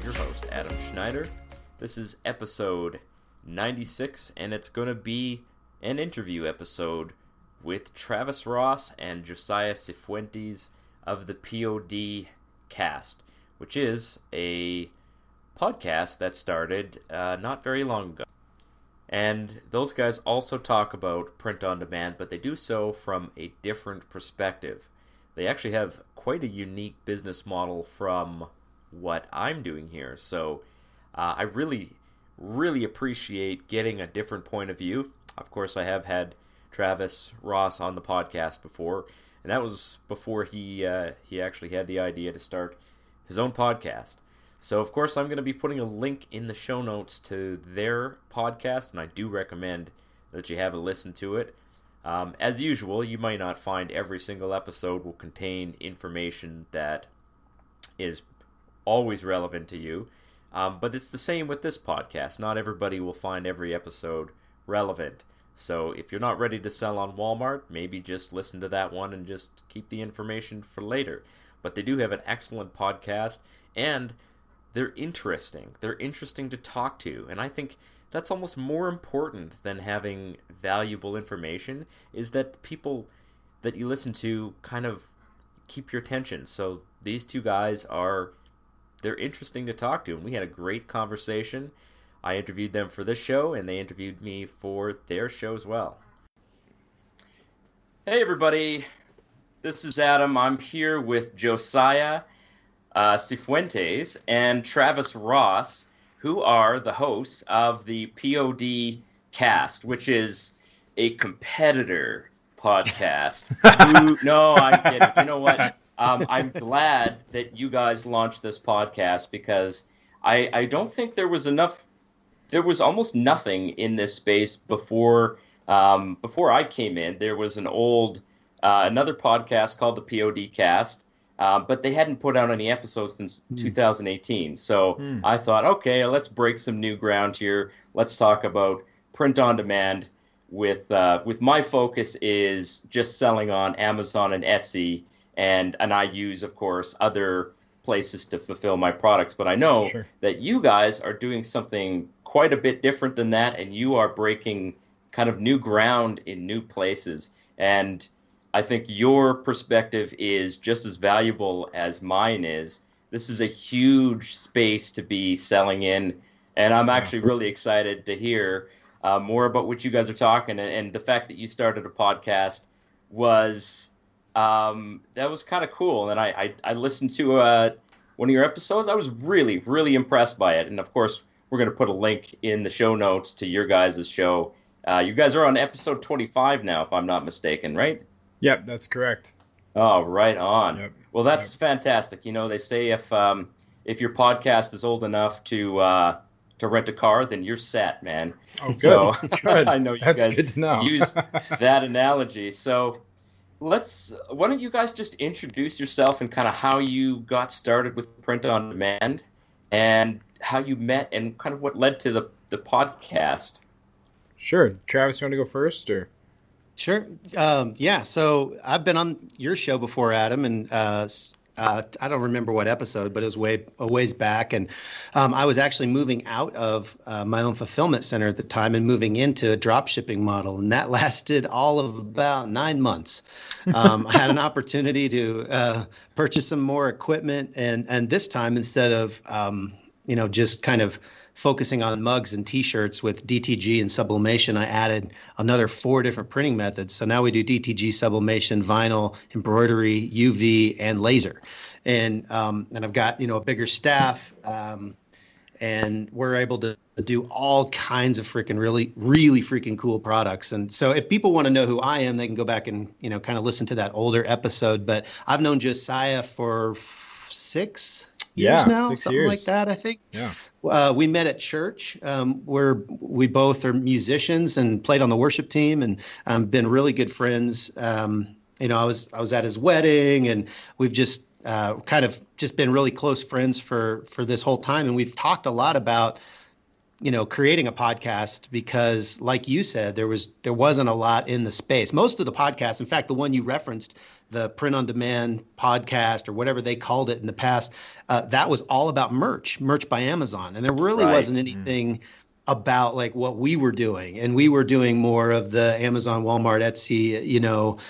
your host, Adam Schneider. This is episode 96, and it's going to be an interview episode with Travis Ross and Josiah Sifuentes of the P.O.D.Cast, which is a podcast that started not very long ago. And those guys also talk about print on demand, but they do so from a different perspective. They actually have quite a unique business model from what I'm doing here. So I really appreciate getting a different point of view. Of course, I have had Travis Ross on the podcast before, and that was before he actually had the idea to start his own podcast. So, of course, I'm going to be putting a link in the show notes to their podcast, and I do recommend that you have a listen to it. As usual, you might not find every single episode will contain information that is always relevant to you, but it's the same with this podcast. Not everybody will find every episode relevant. So if you're not ready to sell on Walmart, maybe just listen to that one and just keep the information for later. But they do have an excellent podcast, and they're interesting. They're interesting to talk to, and I think that's almost more important than having valuable information, is that people that you listen to kind of keep your attention. So these two guys they're interesting to talk to, and we had a great conversation. I interviewed them for this show, and they interviewed me for their show as well. Hey everybody, this is Adam. I'm here with Josiah Sifuentes and Travis Ross, who are the hosts of the P.O.D.Cast, which is a competitor podcast. No, I'm kidding. You know what? I'm glad that you guys launched this podcast, because I don't think there was almost nothing in this space before I came in. There was another podcast called the P.O.D.Cast, but they hadn't put out any episodes since 2018. So I thought, okay, let's break some new ground here. Let's talk about print on demand. With my focus is just selling on Amazon and Etsy, and I use, of course, other places to fulfill my products. But I know that you guys are doing something quite a bit different than that, and you are breaking kind of new ground in new places. And I think your perspective is just as valuable as mine is. This is a huge space to be selling in, and I'm actually really excited to hear more about what you guys are talking. And the fact that you started a podcast was that was kind of cool. And I listened to one of your episodes. I was really impressed by it. And of course, we're going to put a link in the show notes to your guys' show. You guys are on episode 25 now, if I'm not mistaken, right? Yep, that's correct. Oh, right on. Yep. Well, that's fantastic. You know, they say if your podcast is old enough to rent a car, then you're set, man. Oh, good. So, good. I know you that's guys good to know. use that analogy. So why don't you guys just introduce yourself and kind of how you got started with print on demand and how you met and kind of what led to the podcast. Sure. Travis, you want to go first, or? Sure. Yeah. So I've been on your show before, Adam, and I don't remember what episode, but it was a ways back. And I was actually moving out of my own fulfillment center at the time and moving into a drop shipping model. And that lasted all of about 9 months. I had an opportunity to purchase some more equipment. And this time, instead of, just kind of focusing on mugs and T-shirts with DTG and sublimation, I added another 4 different printing methods. So now we do DTG, sublimation, vinyl, embroidery, UV, and laser. And I've got a bigger staff, and we're able to do all kinds of really freaking cool products. And so if people want to know who I am, they can go back and kind of listen to that older episode. But I've known Josiah for 6 years now, 6 something years. like that, I think. Yeah. We met at church, where we both are musicians and played on the worship team, and been really good friends. I was at his wedding, and we've just kind of just been really close friends for this whole time. And we've talked a lot about creating a podcast because, like you said, there wasn't a lot in the space. Most of the podcasts, in fact, the one you referenced, the print on demand podcast or whatever they called it in the past, that was all about merch by Amazon, and there really wasn't anything about like what we were doing. And we were doing more of the Amazon, Walmart, Etsy,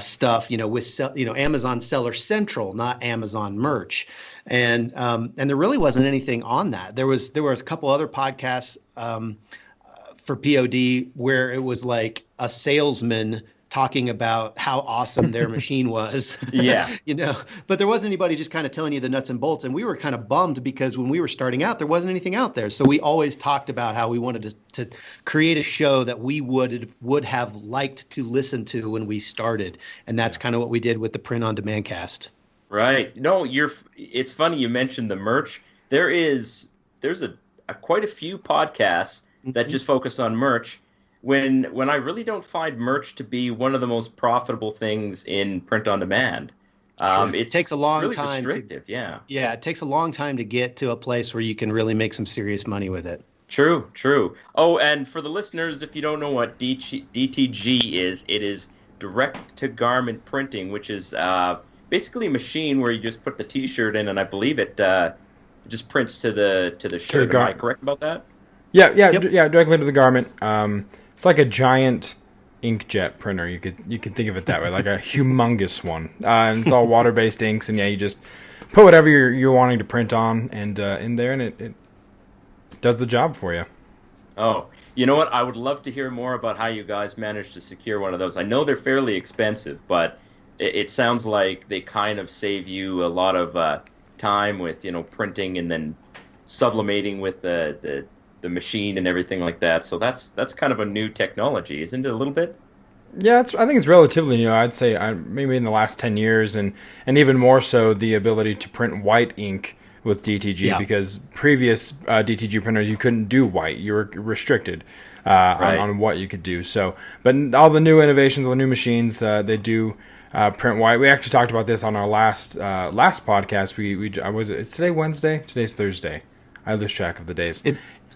stuff, with Amazon Seller Central, not Amazon merch. And there really wasn't anything on that. There was a couple other podcasts for POD where it was like a salesman talking about how awesome their machine was. Yeah. But there wasn't anybody just kind of telling you the nuts and bolts. And we were kind of bummed because when we were starting out, there wasn't anything out there. So we always talked about how we wanted to create a show that we would have liked to listen to when we started. And that's kind of what we did with the Print on Demand cast. Right. No, it's funny you mentioned the merch. There's quite a few podcasts that just focus on merch. When I really don't find merch to be one of the most profitable things in print on demand. It takes a long really time. Restrictive, yeah. Yeah, it takes a long time to get to a place where you can really make some serious money with it. True. Oh, and for the listeners, if you don't know what DTG is, it is direct to garment printing, which is basically a machine where you just put the T-shirt in, and I believe it just prints to the shirt. Am I correct about that? Yeah, directly to the garment. It's like a giant inkjet printer. You could think of it that way, like a humongous one. And it's all water-based inks, and you just put whatever you're wanting to print on and in there, and it does the job for you. Oh, you know what? I would love to hear more about how you guys managed to secure one of those. I know they're fairly expensive, but it sounds like they kind of save you a lot of time with printing and then sublimating with the machine and everything like that. So that's kind of a new technology, isn't it, a little bit? Yeah, I think it's relatively new. I'd say maybe in the last 10 years, and even more so the ability to print white ink with DTG, because previous DTG printers, you couldn't do white. You were restricted on what you could do. So, but all the new innovations, all the new machines, they do print white. We actually talked about this on our last podcast. It's today Wednesday? Today's Thursday. I lose track of the days.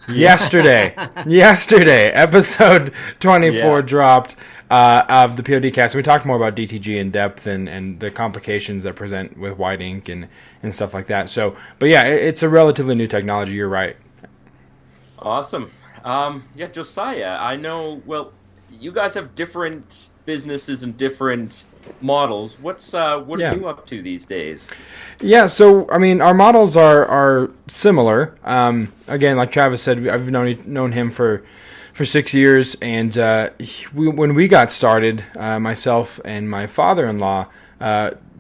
Yesterday, episode 24 dropped of the P.O.D.Cast. We talked more about DTG in depth and the complications that present with white ink and stuff like that. So, but yeah, it's a relatively new technology. You're right. Awesome. Josiah, I know, well, you guys have different businesses and different models. What are you up to these days? Yeah, so I mean, our models are similar. Again, like Travis said, I've known him for 6 years, and when we got started, myself and my father-in-law,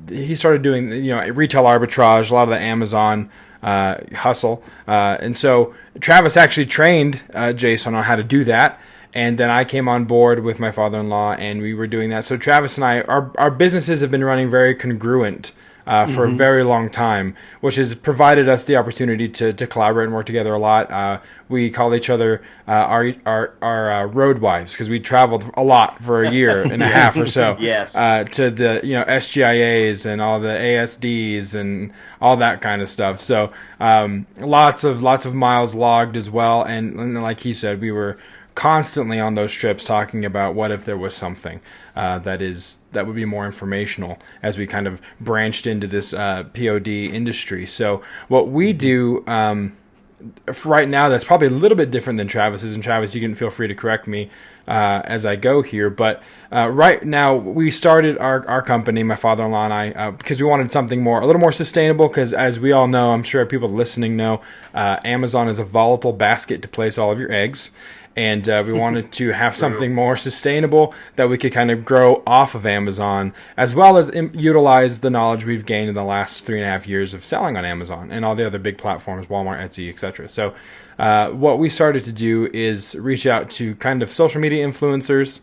he started doing retail arbitrage, a lot of the Amazon hustle, and so Travis actually trained Jason on how to do that. And then I came on board with my father-in-law, and we were doing that. So Travis and I, our businesses have been running very congruent for a very long time, which has provided us the opportunity to collaborate and work together a lot. We call each other our road wives, because we traveled a lot for a year and a half or so. Yes. To the SGIAs and all the ASDs and all that kind of stuff. So lots of miles logged as well. And like he said, we were constantly on those trips talking about what if there was something that would be more informational as we kind of branched into this POD industry. So what we do right now, that's probably a little bit different than Travis's, and Travis, you can feel free to correct me as I go here, but right now we started our company, my father-in-law and I, because we wanted something a little more sustainable, because as we all know, I'm sure people listening know, Amazon is a volatile basket to place all of your eggs. And we wanted to have something more sustainable that we could kind of grow off of Amazon, as well as utilize the knowledge we've gained in the last 3.5 years of selling on Amazon and all the other big platforms, Walmart, Etsy, etc. So what we started to do is reach out to kind of social media influencers,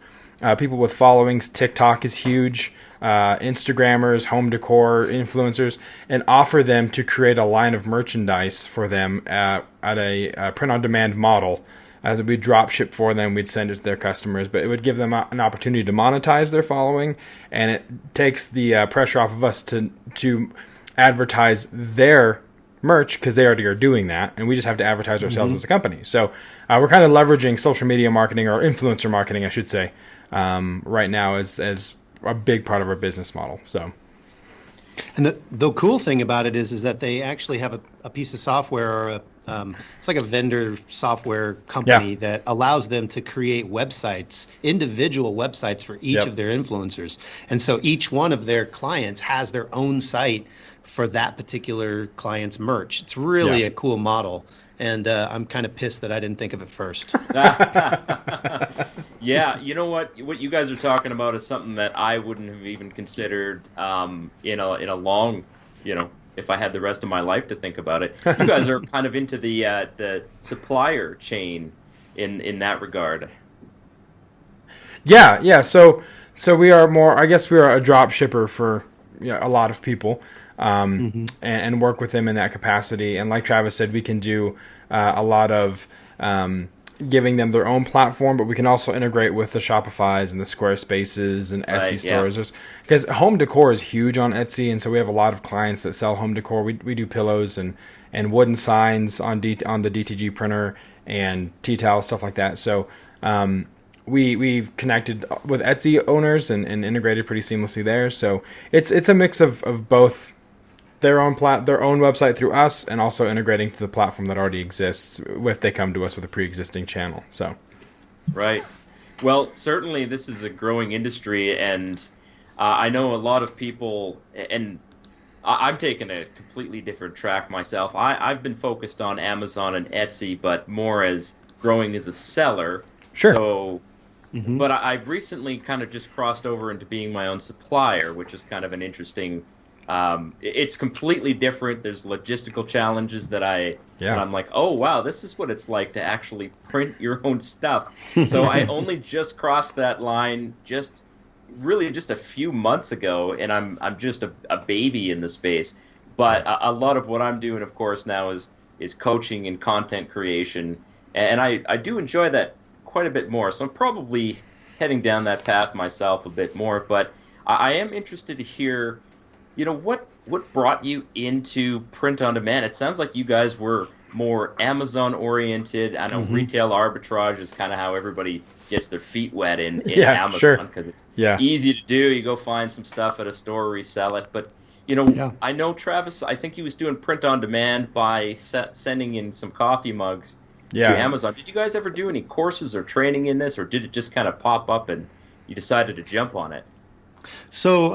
people with followings. TikTok is huge. Instagrammers, home decor influencers, and offer them to create a line of merchandise for them at a print-on-demand model. As we'd drop ship for them, we'd send it to their customers, but it would give them an opportunity to monetize their following, and it takes the pressure off of us to advertise their merch because they already are doing that, and we just have to advertise ourselves as a company. So we're kind of leveraging social media marketing, or influencer marketing, I should say, right now as a big part of our business model. So. And the cool thing about it is that they actually have a piece of software, or it's like a vendor software company that allows them to create websites, individual websites for each of their influencers. And so each one of their clients has their own site for that particular client's merch. It's really a cool model. And I'm kind of pissed that I didn't think of it first. Yeah, you know what you guys are talking about is something that I wouldn't have even considered in a long, if I had the rest of my life to think about it. You guys are kind of into the supplier chain in that regard. Yeah. So we are more. I guess we are a drop shipper for a lot of people, and work with them in that capacity. And like Travis said, we can do a lot of giving them their own platform, but we can also integrate with the Shopifys and the Squarespaces and Etsy stores. Because home decor is huge on Etsy, and so we have a lot of clients that sell home decor. We do pillows and wooden signs on the DTG printer and tea towels, stuff like that. So we've connected with Etsy owners and integrated pretty seamlessly there. So it's a mix of both their own website through us, and also integrating to the platform that already exists if they come to us with a pre-existing channel. So, right. Well, certainly this is a growing industry, and I know a lot of people, and I'm taking a completely different track myself. I've been focused on Amazon and Etsy, but more as growing as a seller. Sure. So, but I've recently kind of just crossed over into being my own supplier, which is kind of an interesting. It's completely different. There's logistical challenges that I'm like, oh wow, this is what it's like to actually print your own stuff. So I only just crossed that line just a few months ago, and I'm just a baby in the space. But a lot of what I'm doing, of course, now is coaching and content creation, and I do enjoy that quite a bit more. So I'm probably heading down that path myself a bit more. But I am interested to hear. What brought you into print on demand? It sounds like you guys were more Amazon oriented. I know retail arbitrage is kind of how everybody gets their feet wet in Amazon, because it's easy to do. You go find some stuff at a store, resell it. But I know Travis, I think he was doing print on demand by sending in some coffee mugs to Amazon. Did you guys ever do any courses or training in this, or did it just kind of pop up and you decided to jump on it? So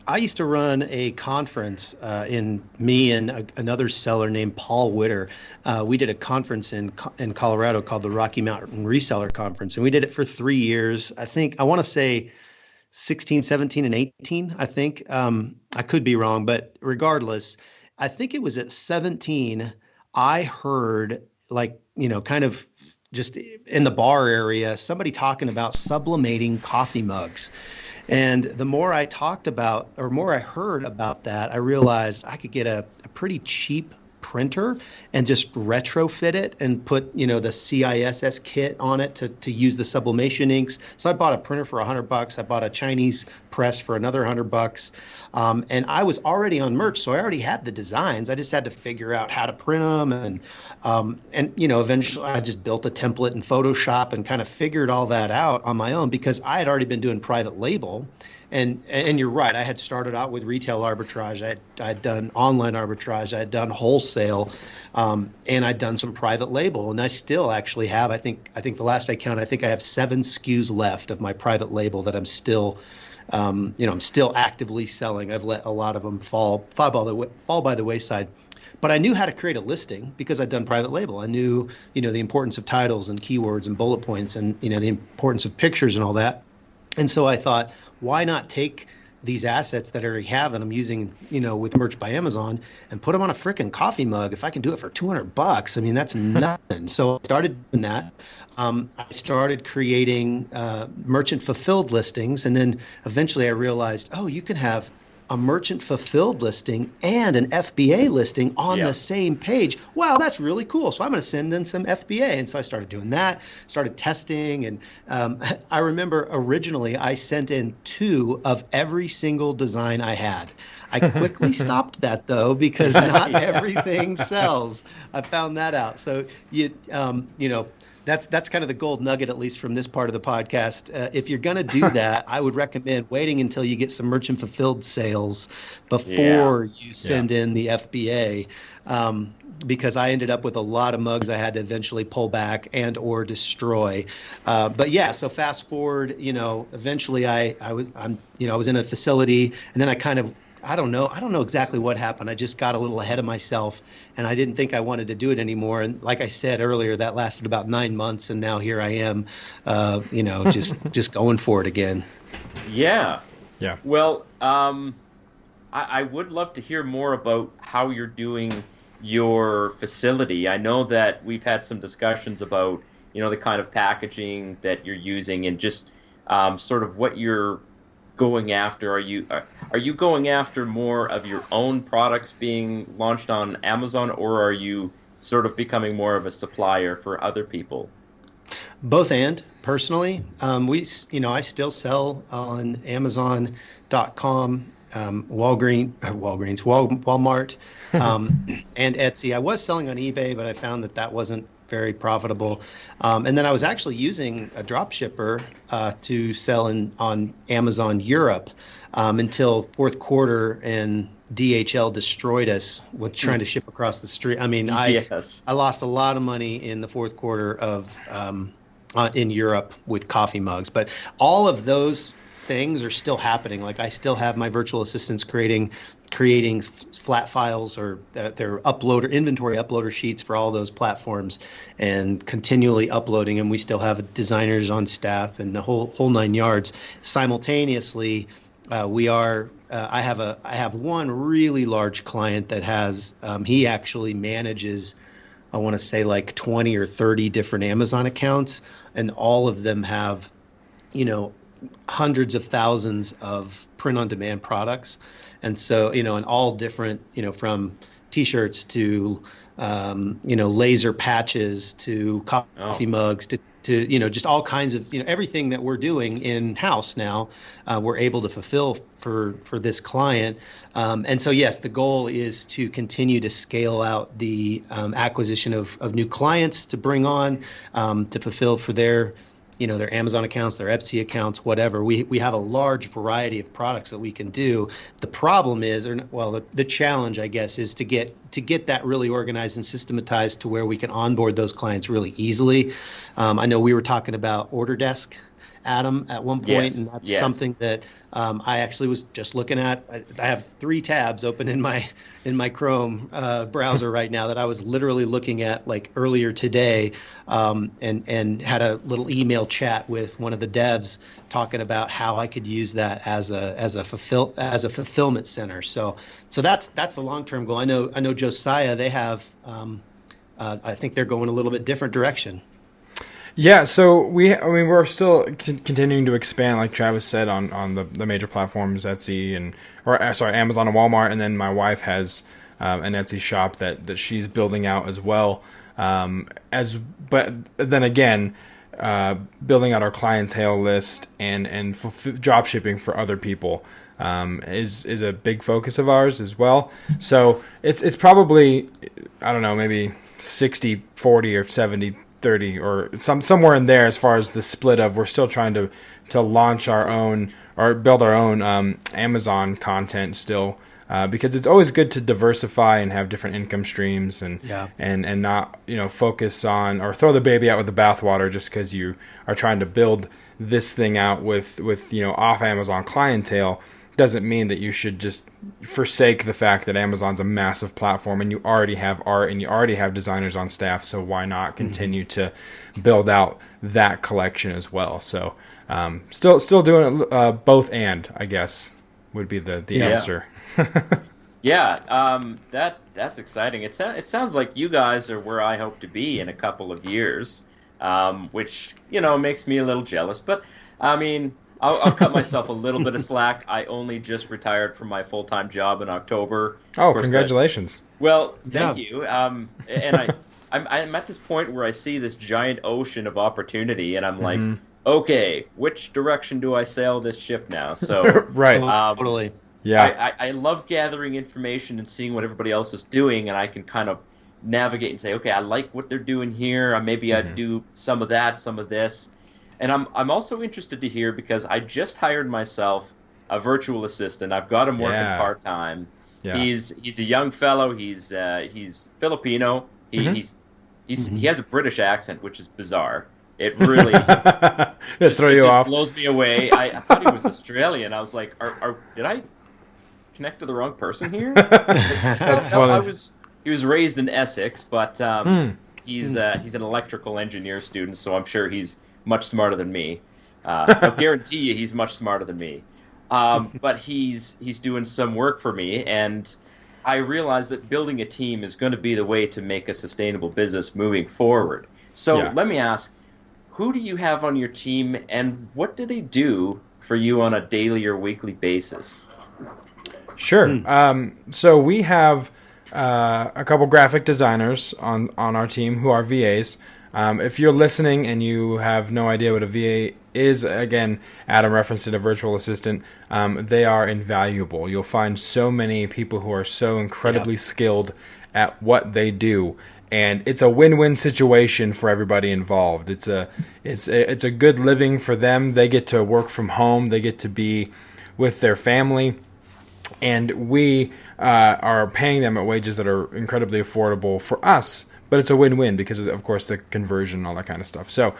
I used to run a conference me and another seller named Paul Witter. We did a conference in Colorado called the Rocky Mountain Reseller Conference, and we did it for 3 years. I want to say 16, 17, and 18, I think. I could be wrong, but regardless, I think it was at 17, I heard kind of just in the bar area, somebody talking about sublimating coffee mugs. And the more I talked about, or more I heard about that, I realized I could get a pretty cheap printer and just retrofit it and put, the CISS kit on it to use the sublimation inks. So I bought a printer for $100. I bought a Chinese press for another $100. And I was already on merch, so I already had the designs. I just had to figure out how to print them, and eventually I just built a template in Photoshop and kind of figured all that out on my own, because I had already been doing private label. And you're right, I had started out with retail arbitrage. I had done online arbitrage. I had done wholesale, and I'd done some private label. And I still actually have, I think the last I counted, I think I have 7 SKUs left of my private label that I'm still I'm still actively selling. I've let a lot of them fall by the wayside. But I knew how to create a listing because I'd done private label. I knew, the importance of titles and keywords and bullet points and, the importance of pictures and all that. And so I thought, why not take these assets that I already have that I'm using, with Merch by Amazon, and put them on a freaking coffee mug? If I can do it for $200, I mean, that's nothing. So I started doing that. I started creating merchant fulfilled listings, and then eventually I realized, you can have a merchant fulfilled listing and an FBA listing on the same page. Wow, that's really cool. So I'm going to send in some FBA. And so I started doing that, started testing. And I remember originally I sent in 2 of every single design I had. I quickly stopped that though, because not everything sells. I found that out. So you know, that's kind of the gold nugget, at least from this part of the podcast. If you're going to do that, I would recommend waiting until you get some merchant fulfilled sales before you send in the FBA. Because I ended up with a lot of mugs I had to eventually pull back and or destroy. But yeah, so fast forward, you know, eventually I was in a facility, and then I don't know exactly what happened. I just got a little ahead of myself, and I didn't think I wanted to do it anymore. And like I said earlier, that lasted about 9 months, and now here I am, you know, just going for it again. Yeah. Yeah. Well, I would love to hear more about how you're doing your facility. I know that we've had some discussions about, you know, the kind of packaging that you're using, and just sort of what you're going after. Are you going after more of your own products being launched on Amazon, or are you sort of becoming more of a supplier for other people? Both and. Personally, I still sell on Amazon.com, Walmart, and Etsy. I was selling on eBay, but I found that wasn't very profitable. And then I was actually using a drop shipper to sell on Amazon Europe until fourth quarter, and DHL destroyed us with trying to ship across the street. I mean, I lost a lot of money in the fourth quarter of in Europe with coffee mugs. But all of those things are still happening. Like, I still have my virtual assistants creating flat files, or their inventory uploader sheets for all those platforms, and continually uploading them. We still have designers on staff and the whole 9 yards. Simultaneously, I have one really large client that has he actually manages, I want to say, like 20 or 30 different Amazon accounts, and all of them have, you know, hundreds of thousands of print-on-demand products. And so, you know, and all different, you know, from T-shirts to, you know, laser patches to coffee mugs to, you know, just all kinds of, you know, everything that we're doing in-house now, we're able to fulfill for this client. And so, yes, the goal is to continue to scale out the acquisition of new clients to bring on, to fulfill for their, you know, their Amazon accounts, their Etsy accounts, whatever. We have a large variety of products that we can do. The problem is, the challenge, I guess, is to get that really organized and systematized to where we can onboard those clients really easily. I know we were talking about Order Desk, Adam, at one point, and that's something that I actually was just looking at. I have 3 tabs open in my Chrome browser right now that I was literally looking at like earlier today, and had a little email chat with one of the devs talking about how I could use that as a fulfillment center. So that's the long-term goal. I know Josiah, they have I think they're going a little bit different direction. Yeah, so we're still continuing to expand, like Travis said, on the major platforms, Etsy Amazon and Walmart, and then my wife has an Etsy shop that she's building out as well. But then again, building out our clientele list and drop shipping for other people is a big focus of ours as well. So it's probably, I don't know, maybe 60-40 or 70-30 or somewhere in there as far as the split of, we're still trying to launch our own or build our own Amazon content still, because it's always good to diversify and have different income streams and not, you know, focus on or throw the baby out with the bathwater just because you are trying to build this thing out with you know, off Amazon clientele. Doesn't mean that you should just forsake the fact that Amazon's a massive platform and you already have art and you already have designers on staff. So why not continue to build out that collection as well? So still doing it, both and, I guess, would be the answer. That's exciting. It sounds like you guys are where I hope to be in a couple of years, which, you know, makes me a little jealous. But I mean, I'll cut myself a little bit of slack. I only just retired from my full-time job in October. Oh, congratulations. Well, thank you. And I'm at this point where I see this giant ocean of opportunity, and I'm like, okay, which direction do I sail this ship now? So right. Totally. Yeah. I love gathering information and seeing what everybody else is doing, and I can kind of navigate and say, okay, I like what they're doing here. Or maybe I'd do some of that, some of this. And I'm also interested to hear, because I just hired myself a virtual assistant. I've got him working part-time. Yeah. He's a young fellow. He's Filipino. He has a British accent, which is bizarre. It really blows me away. I thought he was Australian. I was like, did I connect to the wrong person here? That's funny. He was raised in Essex, but he's an electrical engineer student, so I'm sure he's much smarter than me. I'll guarantee you he's much smarter than me. But he's doing some work for me, and I realize that building a team is going to be the way to make a sustainable business moving forward. So let me ask, who do you have on your team, and what do they do for you on a daily or weekly basis? Sure. So we have a couple graphic designers on our team who are VAs. If you're listening and you have no idea what a VA is, again, Adam referenced it, a virtual assistant. They are invaluable. You'll find so many people who are so incredibly skilled at what they do, and it's a win-win situation for everybody involved. It's a good living for them. They get to work from home. They get to be with their family, and we are paying them at wages that are incredibly affordable for us. But it's a win-win because of course, the conversion and all that kind of stuff. So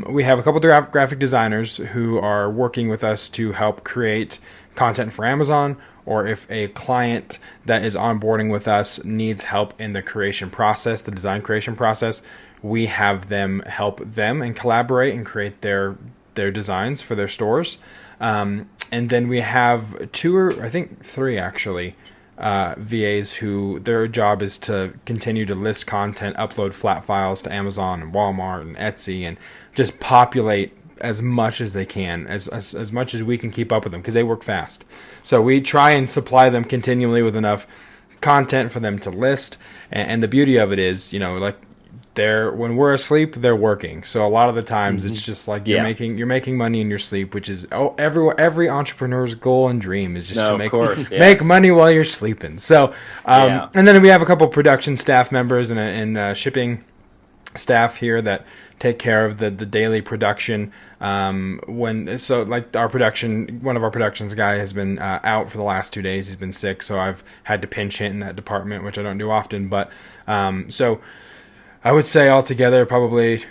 we have a couple of graphic designers who are working with us to help create content for Amazon, or if a client that is onboarding with us needs help in the creation process, the design creation process, we have them help them and collaborate and create their designs for their stores. And then we have three actually, VAs who their job is to continue to list content, upload flat files to Amazon and Walmart and Etsy, and just populate as much as they can, as much as we can keep up with them, because they work fast. So we try and supply them continually with enough content for them to list. And the beauty of it is, like, when we're asleep, they're working. So a lot of the times it's just like you're making money in your sleep, which is every entrepreneur's goal and dream is just to make money while you're sleeping. So and then we have a couple of production staff members and shipping staff here that take care of the daily production. One of our productions guy has been out for the last 2 days. He's been sick, so I've had to pinch hit in that department, which I don't do often. But so I would say altogether probably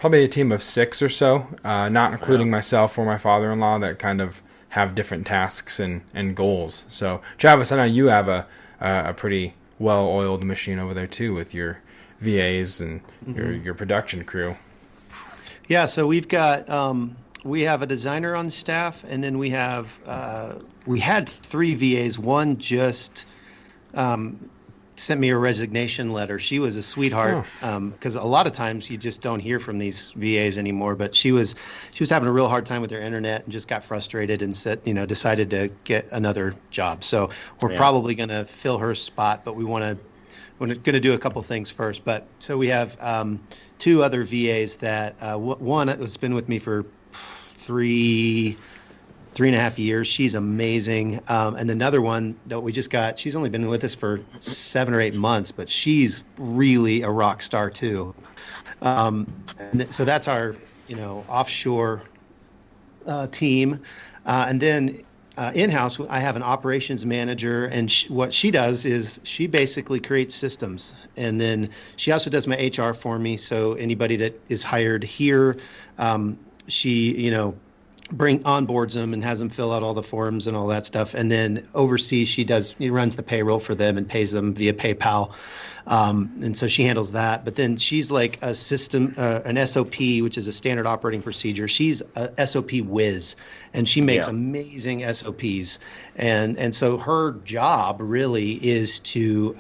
a team of 6 or so, not including myself or my father-in-law, that kind of have different tasks and goals. So Travis, I know you have a pretty well-oiled machine over there too with your VAs and your production crew. Yeah, so we've got we have a designer on staff, and then we had 3 VAs. One just sent me a resignation letter. She was a sweetheart, because a lot of times you just don't hear from these VAs anymore. But she was having a real hard time with her internet and just got frustrated and decided to get another job. So we're probably going to fill her spot, but we're going to do a couple things first. But so we have 2 other VAs that one has been with me for 3.5 years. She's amazing. And another one that we just got, she's only been with us for 7 or 8 months, but she's really a rock star too. And so that's our, offshore team. And then in-house, I have an operations manager, and what she does is she basically creates systems. And then she also does my HR for me. So anybody that is hired here, she, onboards them and has them fill out all the forms and all that stuff, and then overseas she runs the payroll for them and pays them via PayPal, and so she handles that. But then she's like a system, an SOP, which is a standard operating procedure. She's a SOP whiz, and she makes amazing SOPs, and so her job really is to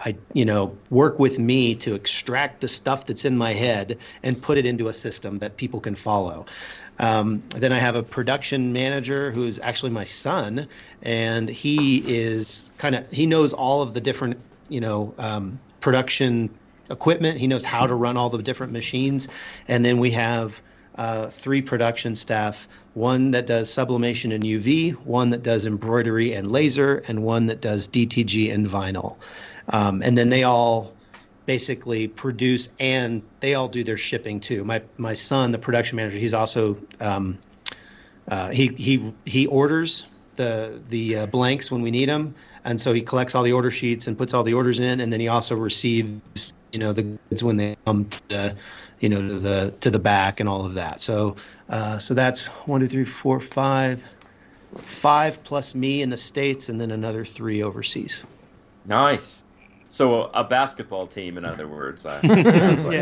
work with me to extract the stuff that's in my head and put it into a system that people can follow. Then I have a production manager who is actually my son, and he knows all of the different, production equipment. He knows how to run all the different machines. And then we have 3 production staff, one that does sublimation and UV, one that does embroidery and laser, and one that does DTG and vinyl. And then they all basically produce, and they all do their shipping too. My son, the production manager, he's also he orders the blanks when we need them, and so he collects all the order sheets and puts all the orders in, and then he also receives the goods when they come to the back and all of that. So that's 1, 2, 3, 4, 5 plus me in the States, and then another 3 overseas. Nice. So a basketball team, in other words. Sounds like.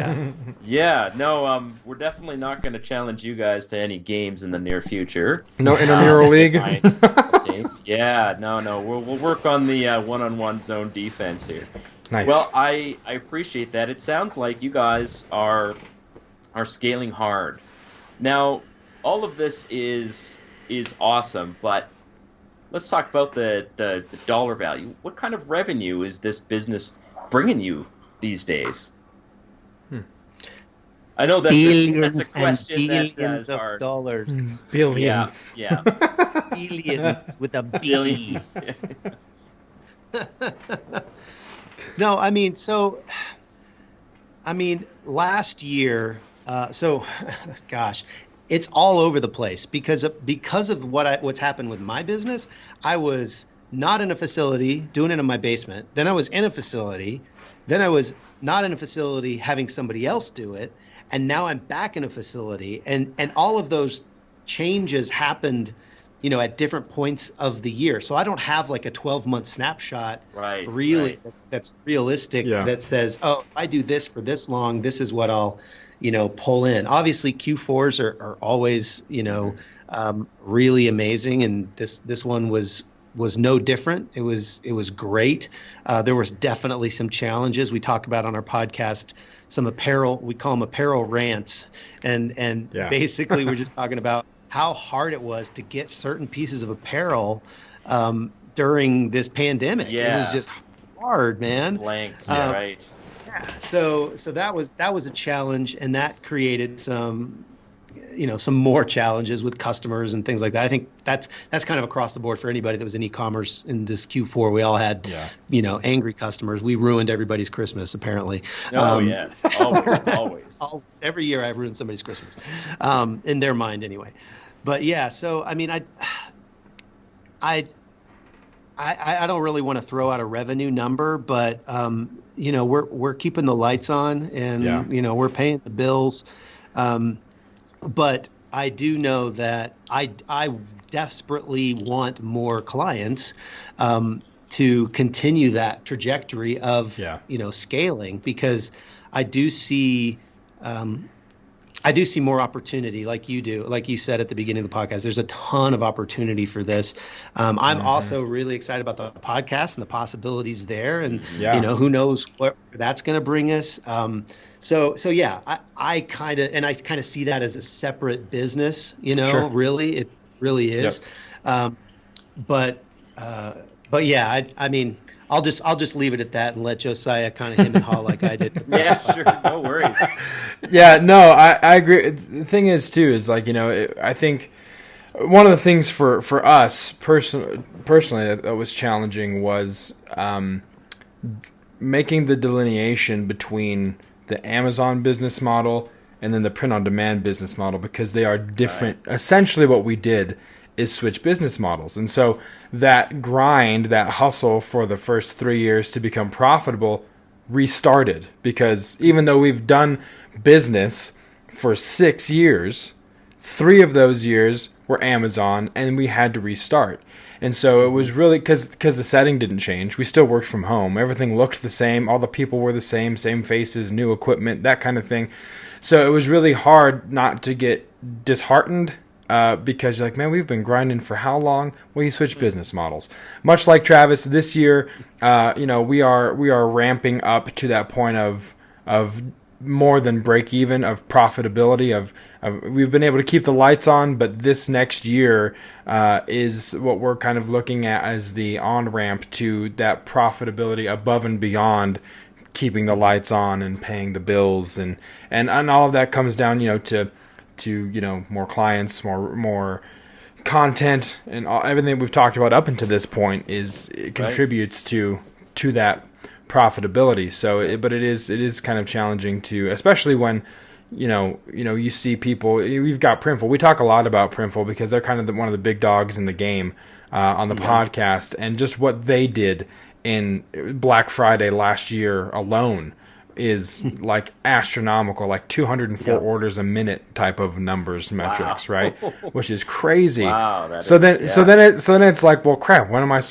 Yeah. No. We're definitely not going to challenge you guys to any games in the near future. No intramural league. Nice team. Yeah. No. We'll work on the one-on-one zone defense here. Nice. Well, I appreciate that. It sounds like you guys are scaling hard. Now, all of this is awesome, but let's talk about the dollar value. What kind of revenue is this business bringing you these days? I know that's a question that is hard. Dollars. Billions. Yeah. Billions with a B. Billions. No, last year, gosh, it's all over the place because of what's happened with my business. I was not in a facility doing it in my basement. Then I was in a facility. Then I was not in a facility having somebody else do it. And now I'm back in a facility. And all of those changes happened, at different points of the year. So I don't have like a 12-month snapshot that's realistic that says, oh, if I do this for this long, this is what I'll pull in. Obviously, Q4s are always, really amazing, and this one was no different. It was great. There was definitely some challenges. We talk about on our podcast some apparel. We call them apparel rants, and basically we're just talking about how hard it was to get certain pieces of apparel during this pandemic. Yeah. It was just hard, man. Blanks, right. Yeah, so that was a challenge, and that created some more challenges with customers and things like that. I think that's kind of across the board for anybody that was in e-commerce in this Q4. We all had angry customers. We ruined everybody's Christmas apparently. Yes, always. Every year I ruined somebody's Christmas, in their mind anyway. But yeah, so I don't really want to throw out a revenue number, but we're keeping the lights on, and we're paying the bills. But I do know that I desperately want more clients to continue that trajectory of scaling, because I do see more opportunity, like you do, like you said at the beginning of the podcast. There's a ton of opportunity for this. I'm also really excited about the podcast and the possibilities there, and who knows what that's going to bring us. I kind of see that as a separate business. Really, it really is. Yep. But yeah, I'll just leave it at that and let Josiah kind of him and haw like I did. Yeah, sure, no worries. Yeah, no, I agree. The thing is too is like I think one of the things for us personally that was challenging was making the delineation between the Amazon business model and then the print-on-demand business model, because they are different. Right. Essentially what we did is switch business models. And so that grind, that hustle for the first 3 years to become profitable restarted, because even though we've done business for 6 years, 3 of those years were Amazon, and we had to restart. And so it was really because the setting didn't change. We still worked from home. Everything looked the same. All the people were the same faces, new equipment, that kind of thing. So it was really hard not to get disheartened because you're like, man, we've been grinding for how long? Well, you switch business models. Much like Travis, this year, we are ramping up to that point of more than break even of profitability of we've been able to keep the lights on, but this next year is what we're kind of looking at as the on-ramp to that profitability above and beyond keeping the lights on and paying the bills, and all of that comes down, to more clients, more content, and everything we've talked about up until this point it contributes to that profitability. So, but it is kind of challenging to, especially when you see people. We've got Printful. We talk a lot about Printful because they're kind of one of the big dogs in the game on the podcast, and just what they did in Black Friday last year alone is like astronomical, like 204 orders a minute type of metrics, right? Which is crazy. Wow. So then it's like, well, crap. When am I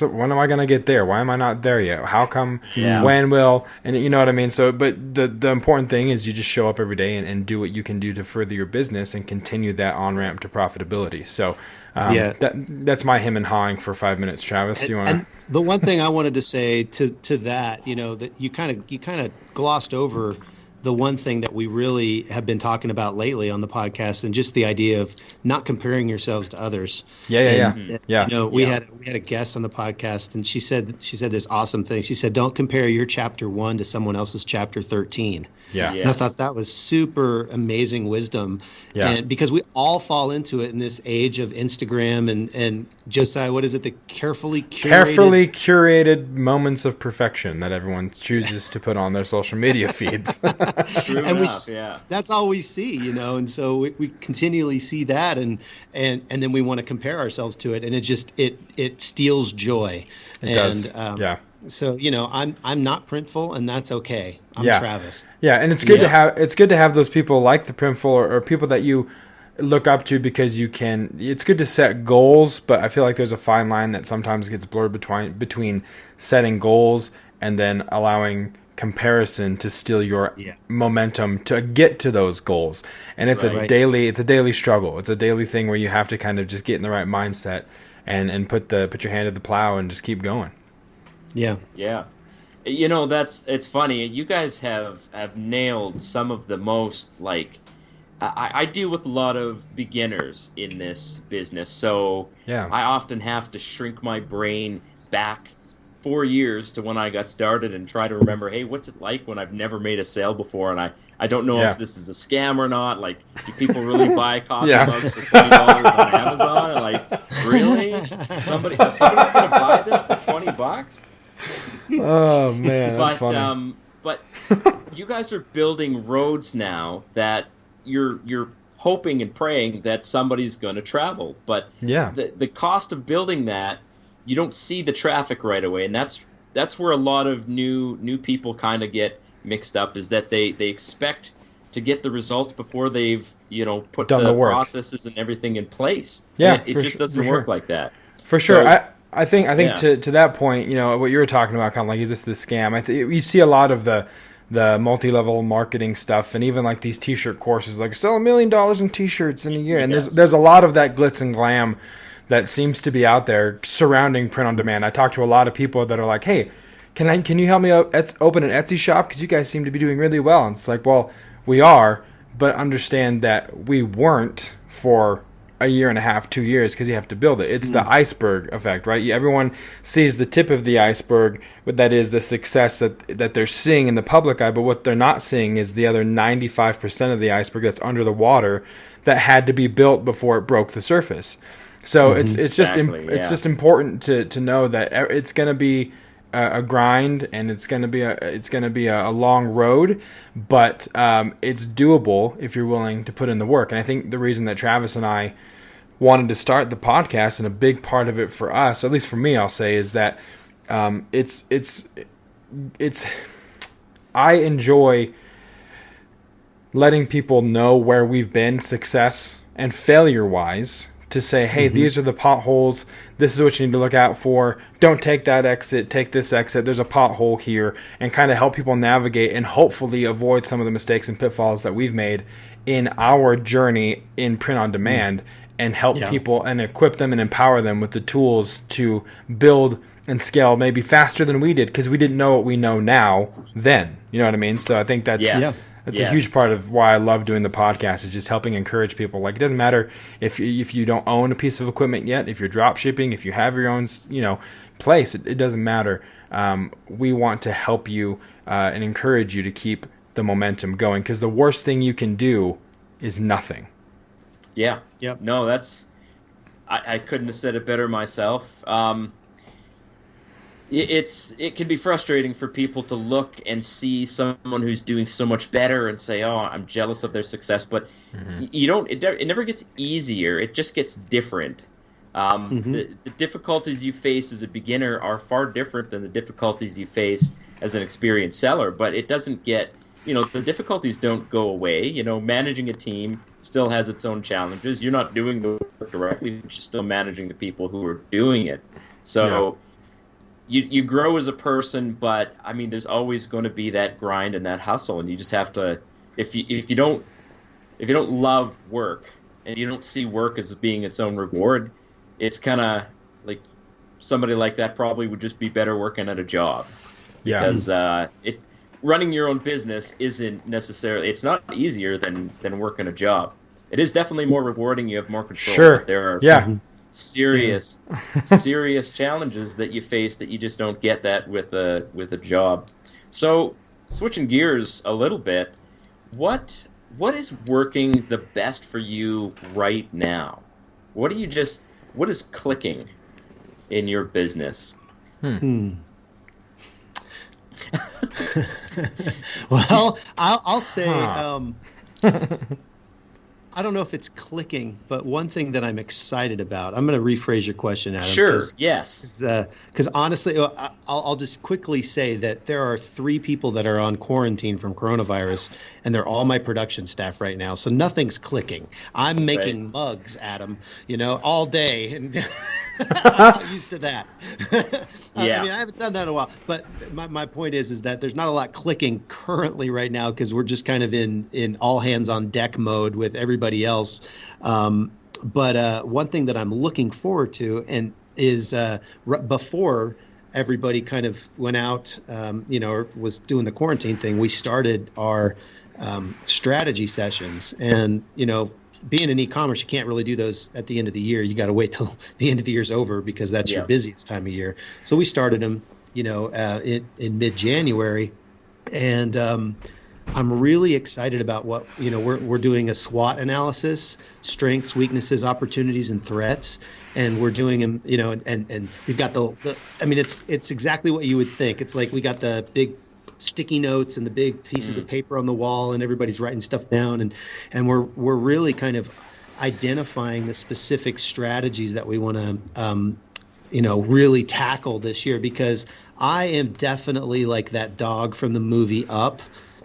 going to get there? Why am I not there yet? How come? Yeah. When will? And you know what I mean. So, but the important thing is you just show up every day and do what you can do to further your business and continue that on ramp to profitability. So, that's my him and hawing for 5 minutes. Travis, you want to? The one thing I wanted to say to that, that you kind of glossed over the one thing that we really have been talking about lately on the podcast, and just the idea of not comparing yourselves to others. We had a guest on the podcast, and she said this awesome thing. She said, "Don't compare your chapter 1 to someone else's chapter 13." Yeah. Yes. And I thought that was super amazing wisdom. Yeah. And because we all fall into it in this age of Instagram and Josiah, what is it? The carefully curated moments of perfection that everyone chooses to put on their social media feeds. That's all we see, and so we continually see that, and then we want to compare ourselves to it, and it steals joy. It does. So I'm not Printful, and that's okay. I'm Travis. Yeah, and it's good to have those people like the Printful or people that you look up to, because it's good to set goals, but I feel like there's a fine line that sometimes gets blurred between setting goals and then allowing comparison to steal your momentum to get to those goals. And it's a daily struggle. It's a daily thing where you have to kind of just get in the right mindset and put your hand to the plow and just keep going. Yeah. It's funny. You guys have nailed some of the most, I deal with a lot of beginners in this business, so I often have to shrink my brain back 4 years to when I got started and try to remember, hey, what's it like when I've never made a sale before, and I don't know if this is a scam or not. Like, do people really buy coffee mugs for $20 on Amazon? And really? Somebody's gonna buy this for $20? Oh man, that's funny. But you guys are building roads now that you're hoping and praying that somebody's going to travel. But the cost of building that, you don't see the traffic right away, and that's where a lot of new people kind of get mixed up, is that they expect to get the results before they've put the processes and everything in place. Yeah, and it just doesn't work like that. For sure. So, I think to that point, what you were talking about, kind of like, is this the scam? You see a lot of the multi-level marketing stuff, and even like these T-shirt courses, like sell $1 million in T-shirts in a year, and there's a lot of that glitz and glam that seems to be out there surrounding print on demand. I talk to a lot of people that are like, "Hey, can you help me open an Etsy shop? Because you guys seem to be doing really well." And it's like, well, we are, but understand that we weren't for a year and a half, 2 years, because you have to build it. It's the iceberg effect, right? Everyone sees the tip of the iceberg, but that is the success that they're seeing in the public eye, but what they're not seeing is the other 95% of the iceberg that's under the water that had to be built before it broke the surface. So it's just important to know that it's going to be a grind, and it's going to be a long road, but it's doable if you're willing to put in the work. And I think the reason that Travis and I wanted to start the podcast, and a big part of it for us, at least for me, I'll say, is that it's I enjoy letting people know where we've been, success and failure wise, to say, hey, these are the potholes. This is what you need to look out for. Don't take that exit. Take this exit. There's a pothole here, and kind of help people navigate and hopefully avoid some of the mistakes and pitfalls that we've made in our journey in print on demand, and help people and equip them and empower them with the tools to build and scale maybe faster than we did, because we didn't know what we know now then. You know what I mean? So I think that's That's a huge part of why I love doing the podcast, is just helping encourage people. Like, it doesn't matter if you don't own a piece of equipment yet, if you're drop shipping, if you have your own, place, it doesn't matter. We want to help you and encourage you to keep the momentum going, because the worst thing you can do is nothing. Yeah. Yep. No, I couldn't have said it better myself. It can be frustrating for people to look and see someone who's doing so much better and say, "Oh, I'm jealous of their success." But you don't. It never gets easier. It just gets different. The difficulties you face as a beginner are far different than the difficulties you face as an experienced seller. But it doesn't get. The difficulties don't go away. Managing a team still has its own challenges. You're not doing the work directly, but you're still managing the people who are doing it. So. Yeah. You grow as a person, but there's always going to be that grind and that hustle, and you just have to. If you don't love work and you don't see work as being its own reward, it's kind of like somebody like that probably would just be better working at a job. Yeah. Because running your own business isn't necessarily. It's not easier than working a job. It is definitely more rewarding. You have more control. Sure. There are. Yeah. Serious challenges that you face that you just don't get that with a job. So switching gears a little bit, what is working the best for you right now? What is clicking in your business? Well, I'll say I don't know if it's clicking, but one thing that I'm excited about, I'm going to rephrase your question, Adam. Sure, yes. Because honestly, I'll just quickly say that there are 3 people that are on quarantine from coronavirus, and they're all my production staff right now. So nothing's clicking. I'm making mugs, Adam, all day. And I'm not used to that. Yeah. I haven't done that in a while. But my point is that there's not a lot clicking currently right now, because we're just kind of in all hands on deck mode with everybody else. But one thing that I'm looking forward to is before everybody kind of went out, or was doing the quarantine thing, we started our strategy sessions. And, being in e-commerce, you can't really do those at the end of the year. You got to wait till the end of the year's over, because that's your busiest time of year. So we started them, in mid-January, and I'm really excited about what we're doing a SWOT analysis: strengths, weaknesses, opportunities, and threats. And we're doing them, and we've got it's exactly what you would think. It's like we got the big sticky notes and the big pieces of paper on the wall, and everybody's writing stuff down, and we're really kind of identifying the specific strategies that we want to really tackle this year, because I am definitely like that dog from the movie Up,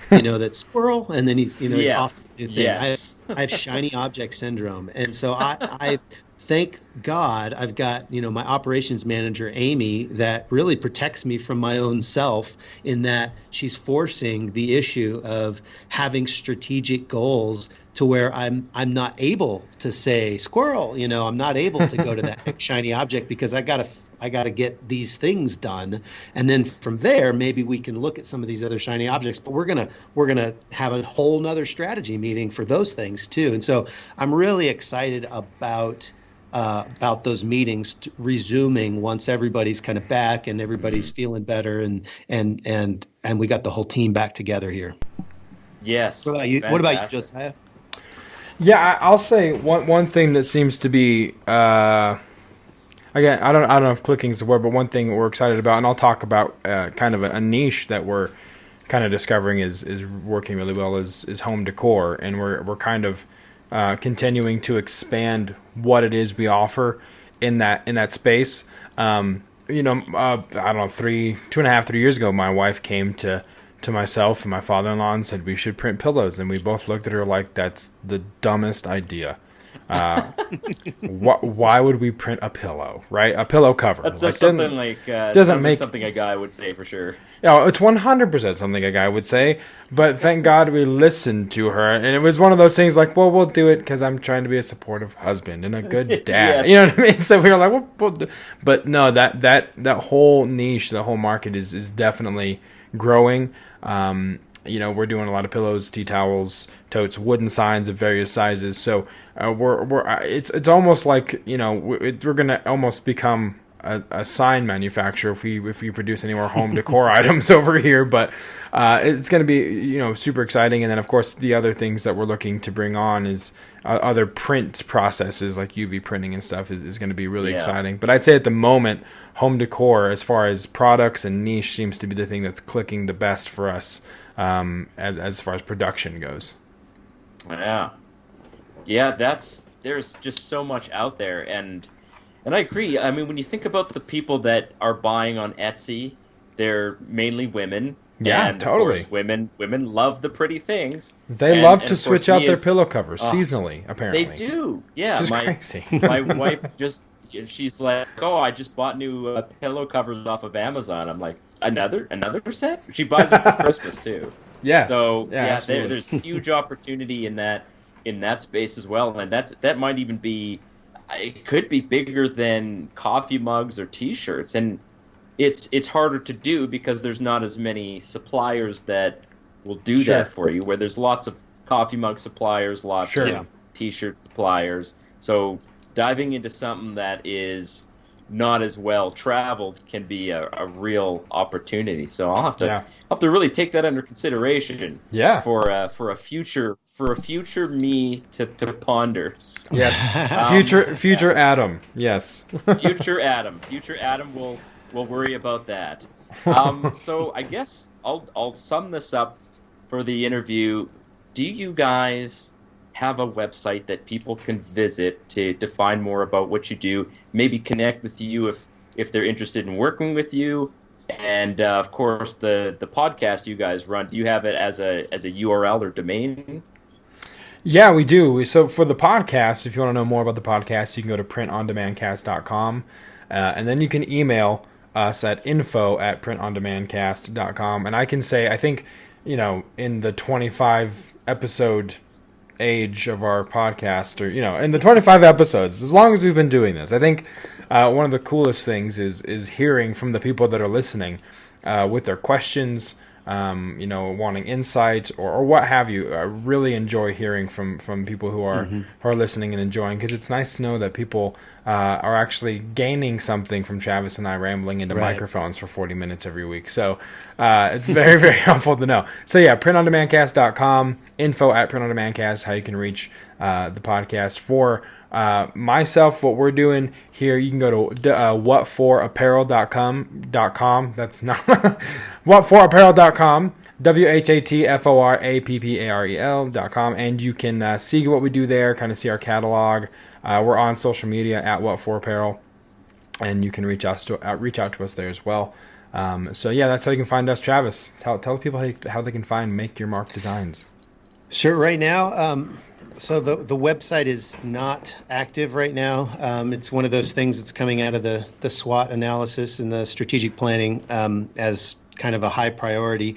that squirrel, and then he's he's off to do thing. Yes. I have shiny object syndrome, and so I thank God I've got, my operations manager, Amy, that really protects me from my own self, in that she's forcing the issue of having strategic goals to where I'm not able to say squirrel, I'm not able to go to that big shiny object, because I got to get these things done. And then from there, maybe we can look at some of these other shiny objects, but we're going to have a whole nother strategy meeting for those things too. And so I'm really excited about those meetings resuming once everybody's kind of back and everybody's feeling better, and we got the whole team back together here. Yes. What about you, Josiah? Yeah, I'll say one thing that seems to be again, I don't know if clicking is the word, but one thing we're excited about, and I'll talk about kind of a niche that we're kind of discovering is working really well, is home decor, and we're kind of continuing to expand what it is we offer in that space. I don't know, 2.5-3 years ago, my wife came to myself and my father-in-law and said we should print pillows, and we both looked at her like, that's the dumbest idea. Why would we print a pillow, right? A pillow cover. That's like, something like doesn't make something a guy would say for sure. Yeah, it's 100% something a guy would say. But thank God we listened to her, and it was one of those things like, well, we'll do it because I'm trying to be a supportive husband and a good dad. Yes. You know what I mean? So we were like, we'll do. But no, that whole niche, the whole market is definitely growing. we're doing a lot of pillows, tea towels, totes, wooden signs of various sizes. So it's almost like we're gonna almost become a sign manufacturer if we produce any more home decor items over here. But it's going to be super exciting. And then of course the other things that we're looking to bring on is other print processes like UV printing and stuff is going to be really exciting. But I'd say at the moment, home decor as far as products and niche seems to be the thing that's clicking the best for us as far as production goes. There's just so much out there, and I agree. I mean, when you think about the people that are buying on Etsy, they're mainly women. Yeah, and totally. Of course, women love the pretty things. They love to switch out their pillow covers seasonally, apparently. They do. Yeah, which is crazy. My wife she's like, "Oh, I just bought new pillow covers off of Amazon." I'm like, "Another set?" She buys them for Christmas too. Yeah. So absolutely. there's huge opportunity in that space as well, and that might even be. It could be bigger than coffee mugs or T-shirts, and it's harder to do because there's not as many suppliers that will do that for you. Where there's lots of coffee mug suppliers, lots of T-shirt suppliers. So diving into something that is not as well traveled can be a real opportunity. So I'll have to really take that under consideration. Yeah. For a future me to ponder. Yes. Future Adam. Yes. Future Adam will worry about that. So I guess I'll sum this up for the interview. Do you guys have a website that people can visit to find more about what you do? Maybe connect with you if they're interested in working with you. And of course, the podcast you guys run. Do you have it as a URL or domain? Yeah, we do. So for the podcast, if you want to know more about the podcast, you can go to printondemandcast.com. And then you can email us at info@printondemandcast.com. And I can say, I think, in the 25 episode age of our podcast, or, in the 25 episodes, as long as we've been doing this, I think one of the coolest things is hearing from the people that are listening with their questions, wanting insight or what have you. I really enjoy hearing from people who are listening and enjoying, because it's nice to know that people are actually gaining something from Travis and I rambling into microphones for 40 minutes every week. So it's very, very helpful to know. So yeah, printondemandcast.com, info@printondemandcast, how you can reach the podcast. For myself, what we're doing here, you can go to whatforapparel.com. That's not whatforapparel.com. whatforapparel.com, and you can see what we do there, kind of see our catalog. We're on social media at whatforapparel, and you can reach out to us there as well. So yeah, that's how you can find us. Travis, tell people how they can find Make Your Mark Designs. Sure. Right now, so the website is not active right now. It's one of those things that's coming out of the SWOT analysis and the strategic planning as kind of a high priority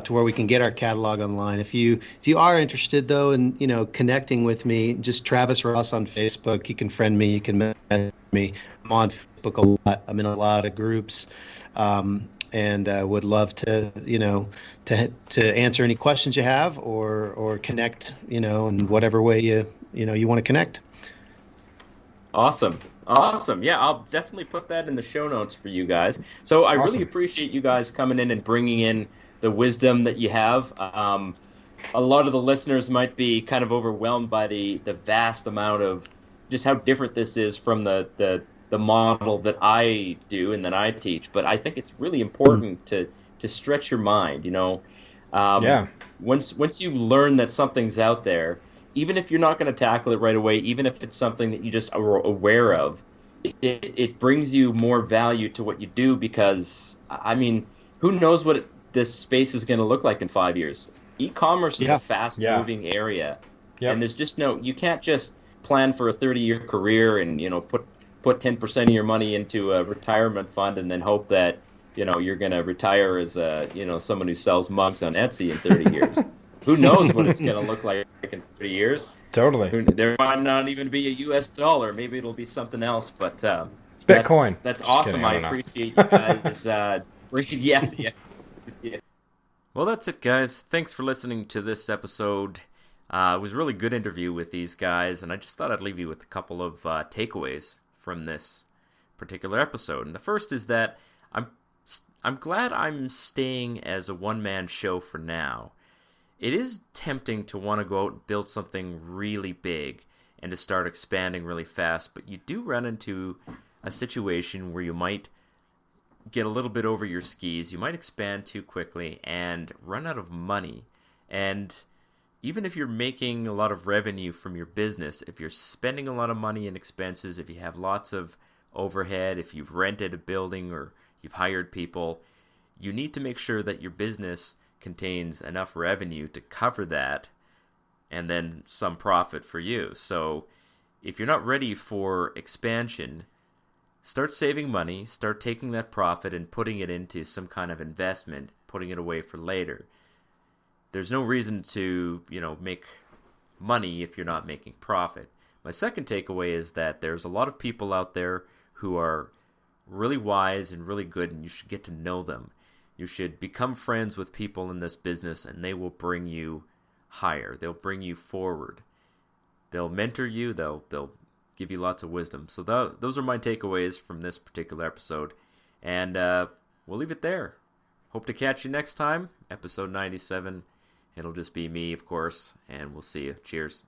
to where we can get our catalog online. If you are interested though in connecting with me, just Travis Ross on Facebook. You can friend me. You can message me. I'm on Facebook a lot. I'm in a lot of groups, and would love to to answer any questions you have or connect in whatever way you want to connect. Awesome. Yeah, I'll definitely put that in the show notes for you guys. So I really appreciate you guys coming in and bringing in the wisdom that you have. A lot of the listeners might be kind of overwhelmed by the vast amount of just how different this is from the model that I do and that I teach. But I think it's really important to stretch your mind, Once you learn that something's out there, even if you're not going to tackle it right away, even if it's something that you just are aware of, it brings you more value to what you do, because, I mean, who knows what this space is going to look like in 5 years? E-commerce is a fast-moving area, and there's just you can't just plan for a 30-year career and, put 10% of your money into a retirement fund and then hope that, you're going to retire as someone who sells mugs on Etsy in 30 years. Who knows what it's going to look like in 30 years? Totally. There might not even be a U.S. dollar. Maybe it'll be something else. But Bitcoin. That's awesome. I appreciate you guys. Yeah. Well, that's it, guys. Thanks for listening to this episode. It was a really good interview with these guys, and I just thought I'd leave you with a couple of takeaways from this particular episode. And the first is that I'm glad I'm staying as a one-man show for now. It is tempting to want to go out and build something really big and to start expanding really fast, but you do run into a situation where you might get a little bit over your skis, you might expand too quickly and run out of money. And even if you're making a lot of revenue from your business, if you're spending a lot of money in expenses, if you have lots of overhead, if you've rented a building or you've hired people, you need to make sure that your business contains enough revenue to cover that and then some profit for you. So if you're not ready for expansion, start saving money, start taking that profit and putting it into some kind of investment, putting it away for later. There's no reason to, make money if you're not making profit. My second takeaway is that there's a lot of people out there who are really wise and really good, and you should get to know them. You should become friends with people in this business, and they will bring you higher. They'll bring you forward. They'll mentor you. They'll give you lots of wisdom. So those are my takeaways from this particular episode, and we'll leave it there. Hope to catch you next time, episode 97. It'll just be me, of course, and we'll see you. Cheers.